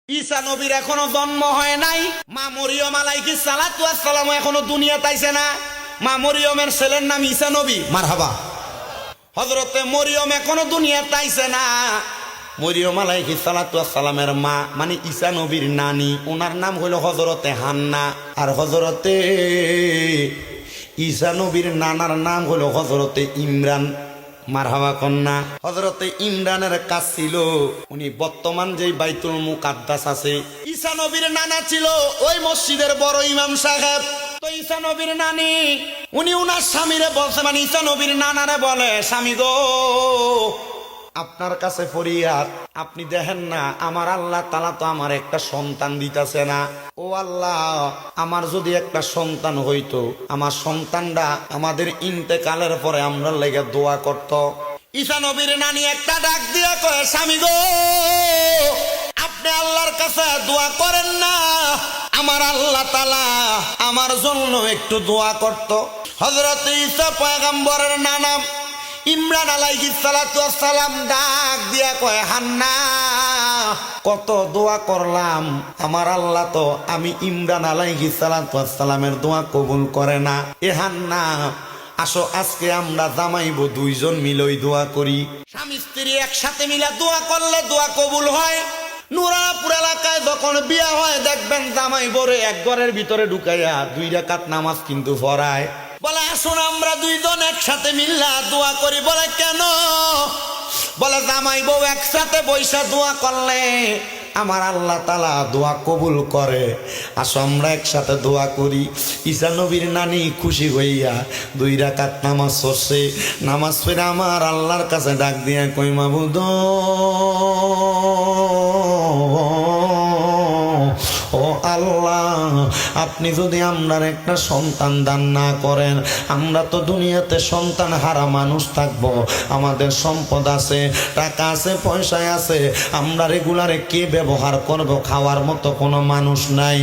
ঈসা নবীর এখনো জন্ম হয় নাই। মা মরিয়ম আলাইহিস সালাতু ওয়াস সালাম এখনো দুনিয়াতে আইছে না। মা মরিয়মের ছেলের নাম ঈসা নবী, মারহাবা। হযরতে মরিয়ম এখনো দুনিয়াতে আইছে না। মরিয়ম আলাইহিস সালাতু ওয়াস সালামের মা মানে ঈসা নবীর নানি, ওনার নাম হলো হযরতে হান্না। আর হযরতে ঈসা নবীর নানার নাম হলো হযরতে ইমরান, মারহাবা কন্যা। হযরতে ইমরানের কাজ ছিল উনি বর্তমান যে বাইতুল মুকাদ্দাস আছে, ঈসা নবীর নানা ছিল ওই মসজিদের বড় ইমাম সাহেব। তো ঈসা নবীর নানি উনি উনার স্বামীরে বলছে, মানে ঈসা নবীর নানারে বলে, স্বামী গো আপনার কাছে ফরিয়াদ, আপনি দেখেন না আমার আল্লাহ তাআলা তো আমার একটা সন্তান দিতেছে না। ও আল্লাহ, আমার যদি একটা সন্তান হইতো, আমার সন্তানটা আমাদের ইন্তেকালের পরে আমরা লেগে দোয়া করত। ঈসা নবীর নানি একটা ডাক দিয়ে কয়, স্বামী গো আপনি আল্লাহর কাছে দোয়া করেন না, আমার আল্লাহ তাআলা আমার জন্য একটু দোয়া করত। হযরত ঈসা পয়গম্বরের নানা ইমরান আলাইহিস সালাতু ওয়াস সালাম ডাক দিয়া কয়, হান্না কত দোয়া করলাম, আমার আল্লাহ তো আমি ইমরান আলাইহিস সালাতু ওয়াস সালামের দোয়া কবুল করে না। এ হান্না আসো আজকে আমরা জামাইবো দুইজন মিলই দোয়া করি। স্বামী স্ত্রী একসাথে মিলে দোয়া করলে দোয়া কবুল হয়। নুরাপুর এলাকায় যখন বিয়া হয় দেখবেন জামাই বরে এক ঘরের ভিতরে ঢুকাইয়া 2 রাকাত নামাজ কিন্তু পড়ায়। বলে আসুন আমরা দুইজন একসাথে মিল্লা দোয়া করি। বলে কেন? বলে জামাই বউ একসাথে বৈশা দোয়া করলে আমার আল্লাহ তাআলা দোয়া কবুল করে, আসো আমরা একসাথে দোয়া করি। ঈসা নবীর নানি খুশি হইয়া 2 রাকাত নামাজ পড়ছে। নামাজ পড়ে আমার আল্লাহর কাছে ডাক দিয়া কই, মাবুদ ও আল্লাহ, আপনি যদি আমরার একটা সন্তান দান না করেন, আমরা তো দুনিয়াতে সন্তান হারা মানুষ থাকবো। আমাদের সম্পদ আছে, টাকা আছে, পয়সা আছে, আমরা রেগুলারে কে ব্যবহার করব? খাওয়ার মতো কোনো মানুষ নাই।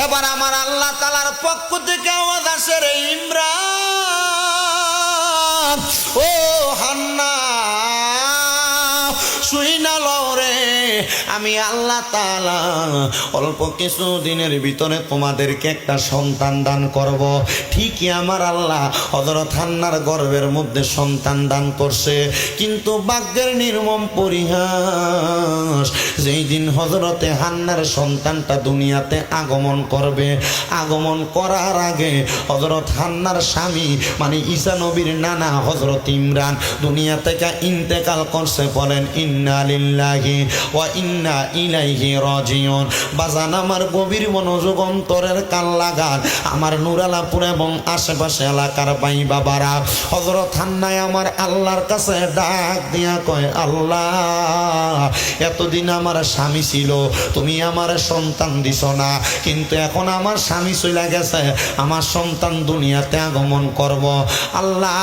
এবার আমার আল্লাহ তাআলার পক্ষ থেকে আওয়াজ আসে, রে ইমরান ও হান্না শুই না লও রে, আমি আল্লাহ তাআলা অল্প কিছু দিনের ভিতরে তোমাদেরকে একটা সন্তান দান করব। ঠিকই আমার আল্লাহ হযরত হান্নার গর্ভের মধ্যে সন্তান দান করছে, কিন্তু ভাগ্যের নির্মম পরিহাস, যেই দিন হযরতে হান্নার সন্তানটা দুনিয়াতে আগমন করবে, আগমন করার আগে হযরত হান্নার স্বামী মানে ঈসা নবীর নানা হযরত ইমরান দুনিয়া থেকে ইন্তেকাল করছে। বলেন ইন্না লিল্লাহি ওয়া ইন্না ইলাইহি রাজিউন। বাজান আমার গভীর মনোযোগ অন্তরের কান লাগান, আমার নুরালাপুর এবং আশেপাশে এলাকার ভাই বাবারা, হযরত হান্নায় আমার আল্লাহর কাছে ডাক দিয়া কয়, আল্লাহ এতদিন আমার স্বামী ছিল, তুমি আমার সন্তান দিছ না, কিন্তু এখন আমার স্বামী চলে গেছে, আমার সন্তান দুনিয়াতে আগমন করব। আল্লাহ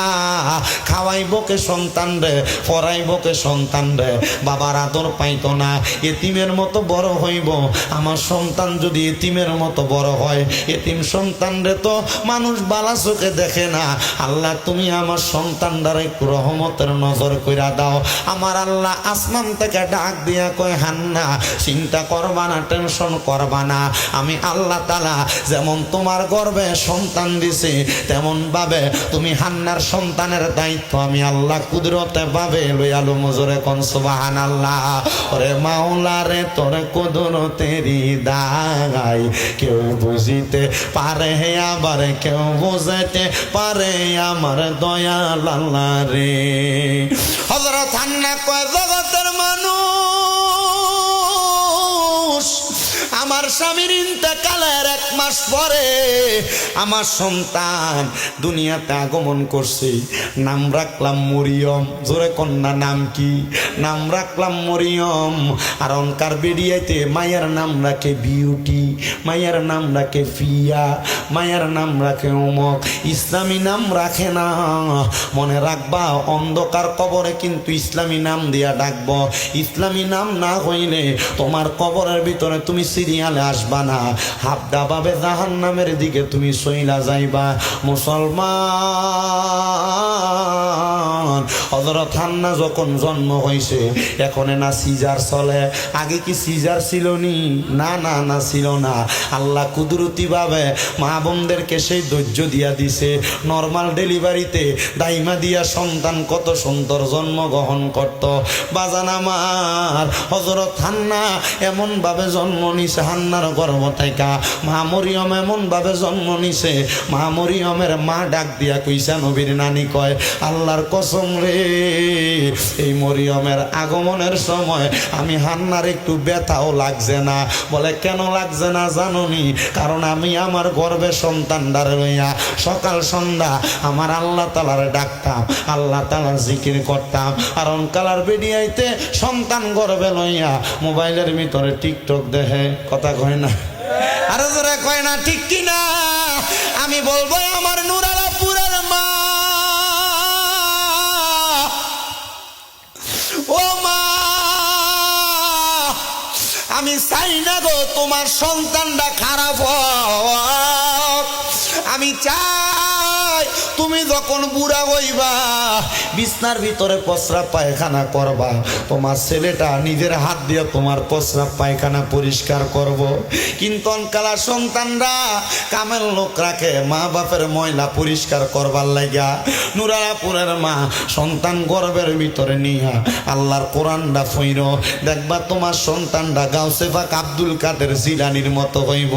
খাওয়াইব কে সন্তান রে, পড়াইব কে সন্তান রে, বাবার আদর পাইতো না, এতিমের মতো বড় হইব। আমার সন্তান যদি এতিমের মতো বড় হয়, এতিম সন্তান রে তো মানুষ বালা চোখে দেখে না। আল্লাহ তুমি আমার সন্তানটার একটু রহমতের নজর কইরা দাও। আমার আল্লাহ আসমান থেকে ডাক দিয়া কয়, হান্না চিন্তা করবা না, টেনশন করবা না, আমি আল্লাহ তাআলা যেমন তোমার গর্ভে সন্তান দিছে, তেমন ভাবে তুমি হান্নার সন্তানের দায়িত্ব আমি আল্লাহ কুদরতে ভাবে লইয়ালো। মজুরে কোন সুবহানাল্লাহ। ওরে মাওলা রে তোর কুদরতেরি দাগাই কেউ বুঝিতে পারে, আবার কেউ বুঝাইতে পারে, আমার দয়াল আল্লাহ রে। হযরত হান্না কয়, জগতের মানুষ, আমার স্বামীর ইন্তেকালের 1 মাস পরে আমার সন্তান দুনিয়াতে আগমন করছে। নাম রাখলাম মরিয়ম। জোরে কন্যা নাম কি? নাম রাখলাম মরিয়ম। আর অনকার বেরিয়াইতে মায়ের নাম রাখে বিউটি, মায়ের নাম রাখে ফিয়া, মায়ের নাম রাখে অমক, ইসলামী নাম রাখে না। মনে রাখবা অন্ধকার কবরে কিন্তু ইসলামী নাম দিয়া ডাকবো। ইসলামী নাম না হইলে তোমার কবরের ভিতরে তুমি সিরিয়া দুনিয়ালে আসবা না, হাবডাভাবে জাহান্নামের দিকে তুমি সইলা যাইবা। মুসলমান, হযরত হান্না যখন জন্ম হয়েছে, এখন না সিজার চলে, আগে কি সিজার ছিল নি? না না না, ছিল না। আল্লাহ কুদরতি ভাবে মা বোনদেরকে সেই ধৈর্য দিয়া দিছে। নর্মাল ডেলিভারিতে দাইমা দিয়া সন্তান কত সুন্দর জন্মগ্রহণ করত। বাজান আমার, হযরত হান্না এমন ভাবে জন্ম নিছে, হান্নার গর্ভ থেকে মা মরিয়ম এমন ভাবে জন্ম নিছে, মা মরিয়মের মা ডাক দিয়া কইসা নবীর নানি কয়, আল্লাহর কসম রে, এই মরিয়মের আগমনের সময় আমি হান্নার একটু ব্যথাও লাগছে না। বলে কেন লাগছে না জানোনি? কারণ আমি আমার গর্ভে সন্তানদার লইয়া সকাল সন্ধ্যা আমার আল্লাহ তালার ডাকতাম, আল্লাহ তালার জিকির করতাম। আর অনকালার বেডিয়াইতে সন্তান গর্ভে লইয়া মোবাইলের ভিতরে টিকটক দেখে। কথা কয় না? আরো জোরে কয় না? ঠিক কিনা? আমি বলবো আমার নুরালাপুরের মা, ও মা, আমি চাই না গো তোমার সন্তানটা খারাপ হোক। আমি চাই তুমি যখন বুড়া হইবা, বিছনার ভিতরে প্রস্রাব পায়খানা করবা, তোমার ছেলেটা নিজের হাত দিয়ে তোমার প্রস্রাব পায়খানা পরিষ্কার করব। কিন্তু অনকালা সন্তানরা কামের লোক রাখে মা বাপের ময়লা পরিষ্কার করবার লাগিয়া। নুরালাপুরের মা সন্তান গর্ভের ভিতরে নিয়া আল্লাহর কোরআনটা ফইর, দেখবা তোমার সন্তানটা গাউসে পাক আব্দুল কাদের জিলানির মতো হইব।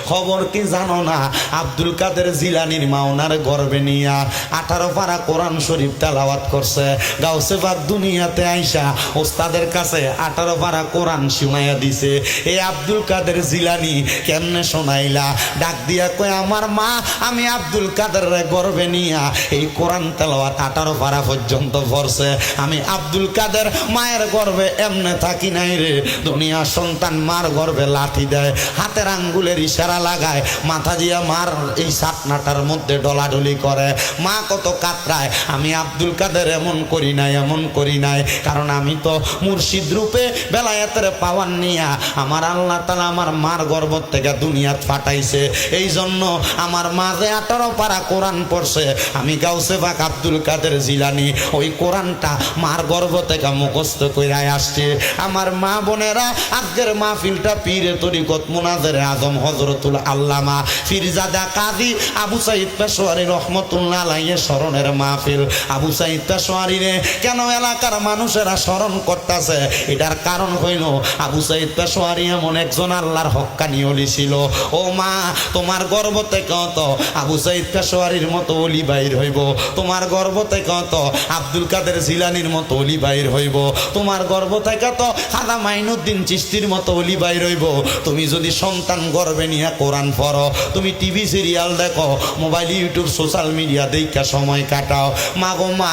খবর কি জানো না? আব্দুল কাদের জিলানির মা ওনার গর্ভে নিয়া 18 পারা কোরআন শরীফ তেলাওয়াত করছে। গাউসে পাক দুনিয়াতে আইসা ওস্তাদের কাছে 18 পারা কোরআন শুনাইয়া দিছে। এই আব্দুল কাদের জিলানি কেমনে শোনাইলা? ডাক দিয়া কয়, আমার মা আমি আব্দুল কাদের গর্ভে নিয়া এই কোরআন তেলাওয়াত 18 পারা পর্যন্ত পড়ছে। আমি আব্দুল কাদের মায়ের গর্ভে এমনে থাকি নাই রে। দুনিয়া সন্তান মার গর্ভে লাঠি দেয়, হাতের আঙ্গুলের ইশারা লাগায়, মাথা দিয়া মার এই সাতনাটার মধ্যে ডলাডলি করে, মা কত কাতরায়। আমি আব্দুল কাদের এমন করি নাই, এমন করি নাই। কারণ আমি তো মুর্শিদ রূপে বেলায়েতের পাওয়ার নিয়া আমার আল্লাহ তাআলা আমার মার গর্ভ থেকে দুনিয়াত ফাটাইছে। এই জন্য আমার মা যে 18 পারা কোরআন পড়ছে, আমি গাউসে পাক আব্দুল কাদের জিলানি ওই কোরআনটা মার গর্ভ থেকে মুখস্থ কইরা আসছে। আমার মা বোনেরা, আজকের মাহফিলটা পীরে তরিকত মুনাজেরে আজম হযরতুল আল্লামা ফিরজাদা কাজী আবু সাঈদ পেশোয়ারী রহমতুল্লাহ আলাইহি স্মরণের মাহফিল। আবু সাঈদ পেশোয়ারীরে কেন এলাকার মানুষেরা স্মরণ করতেছে? এটার কারণ হইল আবু সাঈদ পেশোয়ারী এমন একজন আল্লাহর হক্কানি ওলি ছিল। ও মা, তোমার গর্ভ থেকে তো আবু সাঈদ পেশোয়ারীর মতো ওলি বাইর হইব, তোমার গর্ভ থেকে তো আব্দুল কাদের জিলানির মতো ওলি বাইর হইব, তোমার গর্ভ থেকে তো খাজা মাইনুদ্দিন চিশতির মতো ওলি বাইর হইব। তুমি যদি সন্তান গর্ভে নিয়ে কোরআন পড়ো, তুমি টিভি সিরিয়াল দেখো, মোবাইল ইউটিউব সোশ্যাল মিডিয়া দেখা সময় কাটাও, মা গো মা,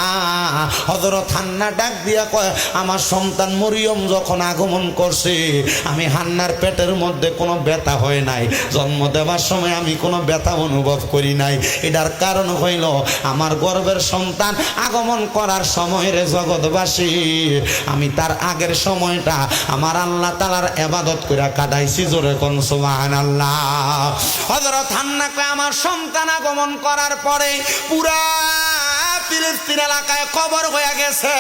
হযরত হান্না ডাক দিয়া কয়, আমার সন্তান মরিয়ম যখন আগমন করছে, আমি হান্নার পেটের মধ্যে কোনো ব্যথা হয় নাই, জন্ম দেওয়ার সময় আমি কোনো ব্যথা অনুভব করি নাই। এটার কারণ হইল আমার গর্ভের সন্তান আগমন করার সময় রে জগৎবাসী, আমি তার আগের সময়টা আমার আল্লাহ তাআলার ইবাদত কইরা কাটাইছি। জোরে কোন সুবহানাল্লাহ। হযরত হান্না কয়, আমার সন্তান আগমন করার পরে পুরা ফিলিস্তিন এলাকায় খবর হয়ে গেছে,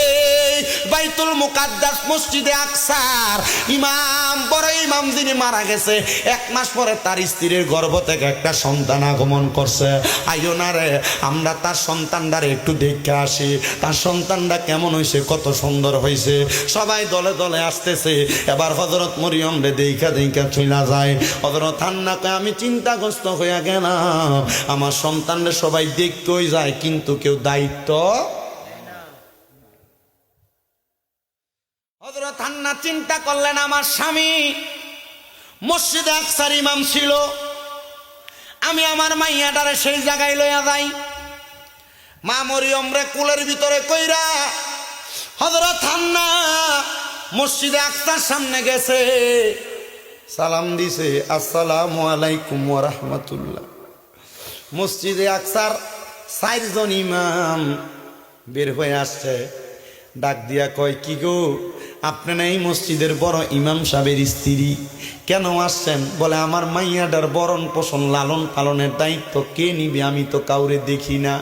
এই বাইতুল মুকাদ্দাস মসজিদে আকসার ইমাম, বড় ইমাম যিনি মারা গেছে, 1 মাস পরে তার স্ত্রীর গর্ভ থেকে একটা সন্তান আগমন করছে। আইও না রে, আমরা তার সন্তানটারে একটু দেখে আসি, তার সন্তানটা কেমন হয়েছে, কত সুন্দর হয়েছে। সবাই দলে দলে আসতেছে। এবার হযরত মরিয়ম রে দেখা দেখা চইলা যায়। হযরত হান্না কয়, আমি চিন্তাগ্রস্ত হইয়া গেলাম, আমার সন্তানরে সবাই দেখতেই যায় কিন্তু কেউ দায়িত্ব। হযরত হান্না চিন্তা করলেন, আমার স্বামী মসজিদে আকসার ইমাম ছিল, আমি আমার মাইয়াটারে সেই জায়গায় লইয়া যাই। মা মরিয়ম রে কুলের ভিতরে কইরা হযরত হান্না মসজিদে আকসার সামনে গেছে, সালাম দিছে, আসসালামু আলাইকুম ওয়া রাহমাতুল্লাহ। মসজিদে আকসার 4 জন ইমাম বের হয়ে আসছে, ডাক দিয়া কয়, কি গো আপনি না এই মসজিদের বড় ইমাম সাহেবের স্ত্রী, কেন আসছেন? বলে আমার মাইয়াটার বরণ পোষণ লালন পালনের দায়িত্ব কে নিবে? আমি তো কাউরে দেখি না,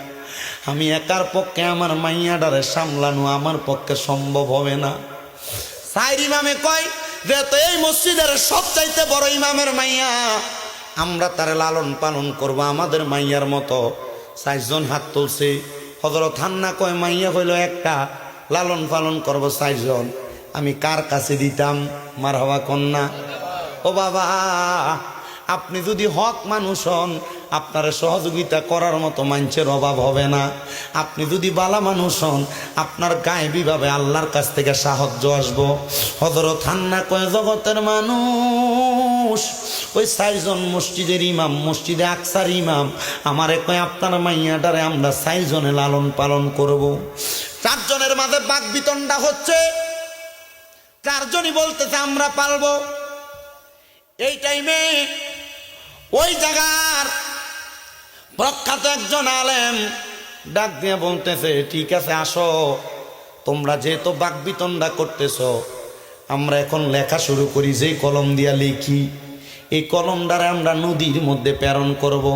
আমি একার পক্ষে আমার মাইয়াটারে সামলানো আমার পক্ষে সম্ভব হবে না। সাইর ইমামে কয় যে তো এই মসজিদের সবচাইতে বড় ইমামের মাইয়া, আমরা তারে লালন পালন করব আমাদের মাইয়ার মতো। 4 জন হাত তুলছে। হযরত হান্না কয় মাইয়া হইল একটা, লালন পালন করব 4 জন, আমি কার কাছে দিতাম? মারহাবা কন্যা। ও বাবা, আপনি যদি হক মানুষ হন, আপনার সহযোগিতা করার মতো মানুষের অভাব হবে না। আপনি যদি বালা মানুষ হন, আপনার গায়েবীভাবে আল্লাহর কাছ থেকে সাহায্য আসবো। হযরত হান্না কয় জগতের মানুষ, ওই 4 জন মসজিদের ইমাম, মসজিদে আকসার ইমাম আমারে কয় আপনার মাইয়াটারে আমরা 4 জনে লালন পালন করব। 4 জনের মাঝে বাক বিতণ্ডা হচ্ছে, 4 জনই বলতেছে আমরা পালবো। এই টাইমে ওই জায়গার প্রখ্যাত একজন আলেম ডাক দিয়ে বলতেছে, ঠিক আছে আসো, তোমরা যেহেতু বাকবিতণ্ডা করতেছ, আমরা এখন লেখা শুরু করি। যেই কলম দিয়া লিখি, এই কলম দ্বারা আমরা নদীর মধ্যে প্রেরণ করব।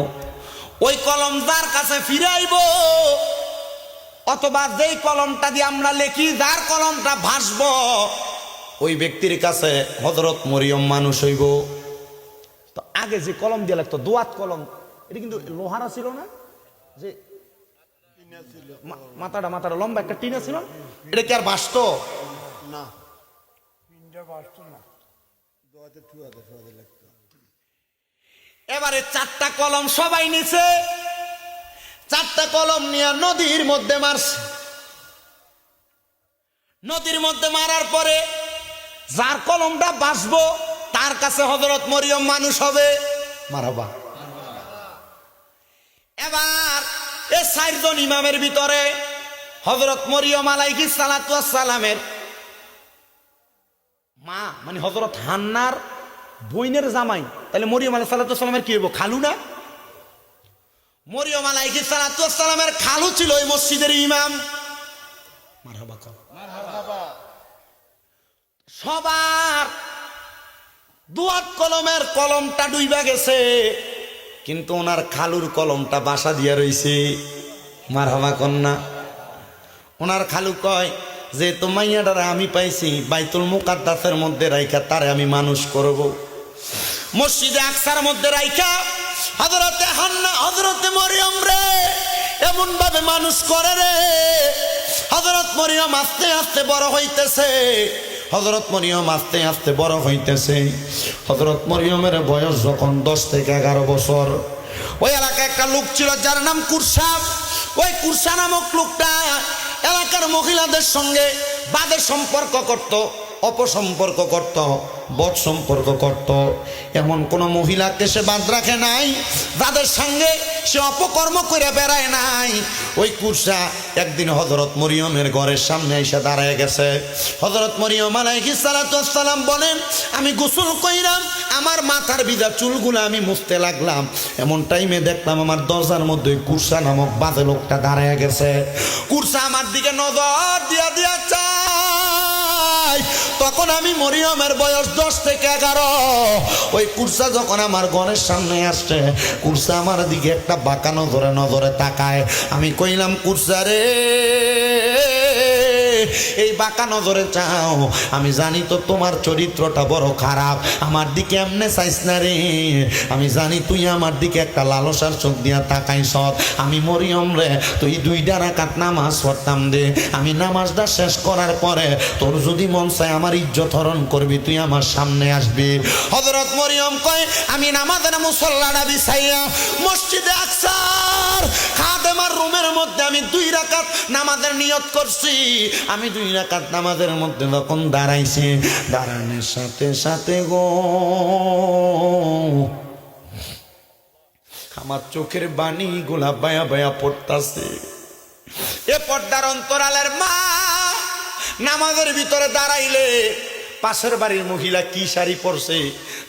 ওই কলম যার কাছে ফিরাইব, অথবা যেই কলমটা দিয়ে আমরা লিখি, যার কলমটা ভাসব, ওই ব্যক্তির কাছে হযরত মরিয়ম মানুষ হইব। তো আগে যে কলম দিয়ে লাগতো, দোয়াত কলম, এটা কিন্তু লোহারা ছিল না, যে মাথাটা লম্বা একটা টিনা ছিল, এটা কি আর ভাসতো না? এবারে 4টা কলম সবাই নিছে, 4টা কলম নিয়ে নদীর মধ্যে মারছে। নদীর মধ্যে মারার পরে যার কলমটা ভাসবো তার কাছে হযরত মরিয়ম মানুষ হবে। মারহাবা। এবার এই 4 জন ইমামের ভিতরে হযরত মরিয়ম আলাইহিস সালাতু ওয়াস সালামের মা, মানে হযরত হান্নার বইনের জামাই, তাহলে মরিয়ম আলাইহিস সালাতু ওয়াস সালামের কি হইব? খালু না? মরিয়ম আলাইহিস সালাতু ওয়াস সালামের খালু ছিল ওই মসজিদের ইমাম। মারহাবা। মারহাবা। সবার দুয়াত কলমের কলমটা ডুইবা গেছে, কিন্তু ওনার খালুর কলমটা বাসা দিয়া রইছে। মারহাবা কন্যা। ওনার খালু কয় যে তো মাইয়াটারে আমি পাইছি বাইতুল মুকাদ্দাসের মধ্যে রাইখা তারে আমি মানুষ করব। মসজিদে আকসার মধ্যে রাইখা হযরতে হান্না, হযরতে মরিয়ম রে এমন ভাবে মানুষ করে রে, হযরত মরিয়ম আস্তে আস্তে বড় হইতেছে। হযরত মরিয়ম আস্তে আস্তে বড় হইতেছে। হযরত মরিয়মের বয়স যখন 10 থেকে 11 বছর, ওই এলাকায় একটা লোক ছিল যার নাম কুরসা। ওই কুরসা নামক লোকটা এলাকার মহিলাদের সঙ্গে বাদে সম্পর্ক করত, অপসম্পর্ক করত, বদ সম্পর্ক করত। এমন কোন মহিলাকে সে বাদ রাখে নাই যাদের সঙ্গে সে অপকর্ম করে বেড়ায় নাই। ওই কুরসা একদিন হযরত মরিয়মের ঘরের সামনে এসে দাঁড়ায় গেছে। হযরত মরিয়ম আলাইহিস সালাতু ওয়াস সালাম বলেন, আমি গোসল কইরাম, আমার মাথার ভিজা চুলগুলো আমি মুছতে লাগলাম, এমন টাইমে দেখলাম আমার দরজার মধ্যে কুরসা নামক বাজে লোকটা দাঁড়ায় গেছে। কুরসা আমার দিকে নজর দিয়া চায়। তখন আমি মরিয়মের বয়স 10 থেকে 11। ওই কুরসা যখন আমার ঘরের সামনে আসছে, কুরসা আমার দিকে একটা বাঁকা নজরে তাকায়। আমি কইলাম, কুরসা রে, এই বাঁকা নজরে চাও, আমি জানি তো তোমার চরিত্রটা বড় খারাপ, আমার দিকে এমনে চাইস না রে, আমি জানি তুই আমার দিকে একটা লালসার চোখ দিয়া তাকাইছ। আমি মরিয়ম রে, তুই 2 রাকাত নামাজ পড়তাম দে, আমি নামাজটা শেষ করার পরে তোর যদি মন চায় আমার ইজ্জত হরণ করবি, তুই আমার সামনে আসবি। হযরত মরিয়ম কয়, আমি নামাজের মুসল্লাটা বিছাইয়া মসজিদে আকসার খাদেমার রুমের মধ্যে আমি 2 রাকাত নামাজের নিয়ত করছি। আমি 2 রাকাত নামাজের মধ্যে যখন দাঁড়াইছি, দাঁড়ানোর সাথে সাথে গো আমার চোখের বাণী গুলা বায়া বায়া পড়তাছে। এ পর্দার অন্তরালের মা নামাজের ভিতরে দাঁড়াইলে পাশের বাড়ির মহিলা কি শাড়ি পরছে,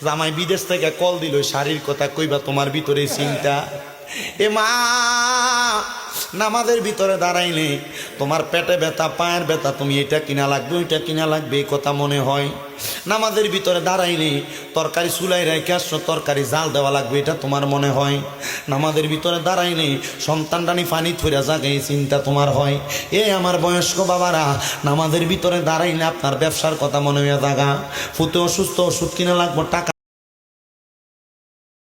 জামাই বিদেশ থেকে কল দিল, শাড়ির কথা কইবা তোমার ভিতরে চিন্তা। এ মা নামাজের ভিতরে দাঁড়াইলে তোমার পেটে ব্যথা, পায়ের ব্যথা, তুমি এটা কিনা লাগবে ওইটা কিনা লাগবে এই কথা মনে হয়। নামাজের ভিতরে দাঁড়াইলে তরকারি চুলাই রেখে আসছো, তরকারি জাল দেওয়া লাগবে এটা তোমার মনে হয়। নামাজের ভিতরে দাঁড়াইলে সন্তানটানি পানি থইরা যাকে এই চিন্তা তোমার হয়। এ আমার বয়স্ক বাবারা, নামাজের ভিতরে দাঁড়াইলে আপনার ব্যবসার কথা মনে হয়ে জাগা, ফুতে অসুস্থ, ওষুধ কিনা লাগবো, টাকা